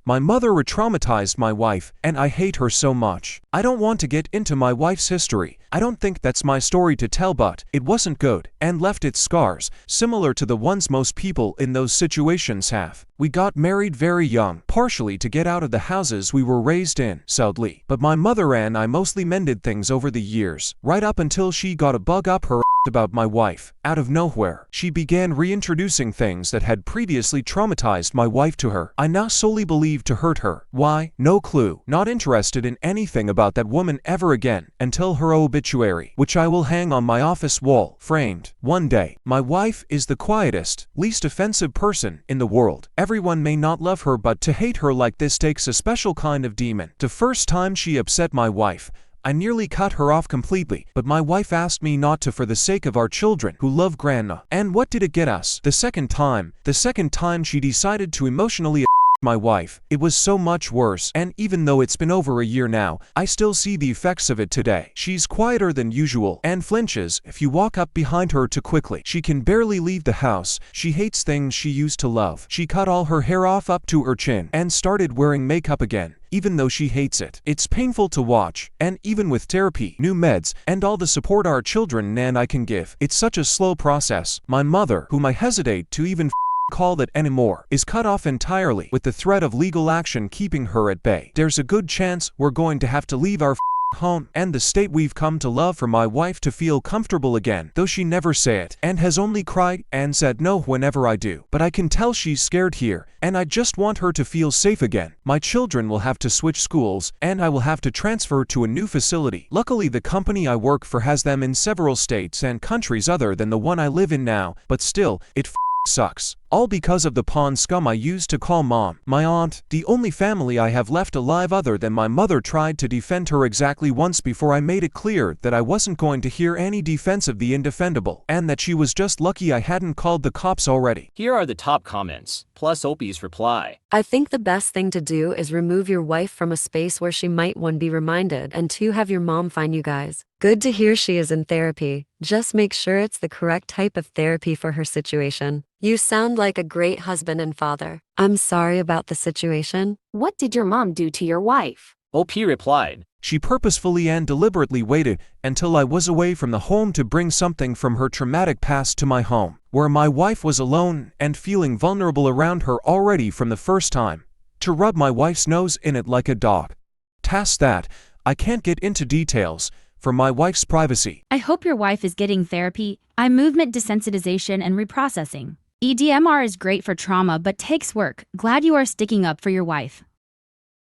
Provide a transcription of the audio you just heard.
My mother re-traumatized my wife, and I hate her so much. I don't want to get into my wife's history. I don't think that's my story to tell, but it wasn't good and left its scars, similar to the ones most people in those situations have. We got married very young, partially to get out of the houses we were raised in, sadly. But my mother and I mostly mended things over the years, right up until she got a bug up her about my wife. Out of nowhere, she began reintroducing things that had previously traumatized my wife to her. I now solely believe to hurt her. Why? No clue. Not interested in anything about that woman ever again, until her obituary, which I will hang on my office wall, framed. One day, my wife is the quietest, least offensive person in the world. Everyone may not love her, but to hate her like this takes a special kind of demon. The first time she upset my wife, I nearly cut her off completely, but my wife asked me not to for the sake of our children who love grandma. And what did it get us? The second time she decided to emotionally my wife. It was so much worse, and even though it's been over a year now, I still see the effects of it today. She's quieter than usual and flinches if you walk up behind her too quickly. She can barely leave the house. She hates things she used to love. She cut all her hair off up to her chin and started wearing makeup again, even though she hates it. It's painful to watch, and even with therapy, new meds, and all the support our children and I can give, it's such a slow process. My mother, whom I hesitate to even call that anymore, is cut off entirely, with the threat of legal action keeping her at bay. There's a good chance we're going to have to leave our home and the state we've come to love for my wife to feel comfortable again, though she never say it, and has only cried and said no whenever I do. But I can tell she's scared here, and I just want her to feel safe again. My children will have to switch schools, and I will have to transfer to a new facility. Luckily, the company I work for has them in several states and countries other than the one I live in now, but still, it sucks. All because of the pawn scum I used to call mom. My aunt, the only family I have left alive other than my mother, tried to defend her exactly once before I made it clear that I wasn't going to hear any defense of the indefendable, and that she was just lucky I hadn't called the cops already. Here are the top comments, plus Opie's reply. I think the best thing to do is remove your wife from a space where she might, 1, be reminded, and 2, have your mom find you guys. Good to hear she is in therapy. Just make sure it's the correct type of therapy for her situation. You sound like a great husband and father. I'm sorry about the situation. What did your mom do to your wife? OP replied, She purposefully and deliberately waited until I was away from the home to bring something from her traumatic past to my home, where my wife was alone and feeling vulnerable around her already from the first time, to rub my wife's nose in it like a dog. Task that I can't get into details for my wife's privacy. I hope your wife is getting therapy, eye movement desensitization and reprocessing. EDMR is great for trauma but takes work. Glad you are sticking up for your wife.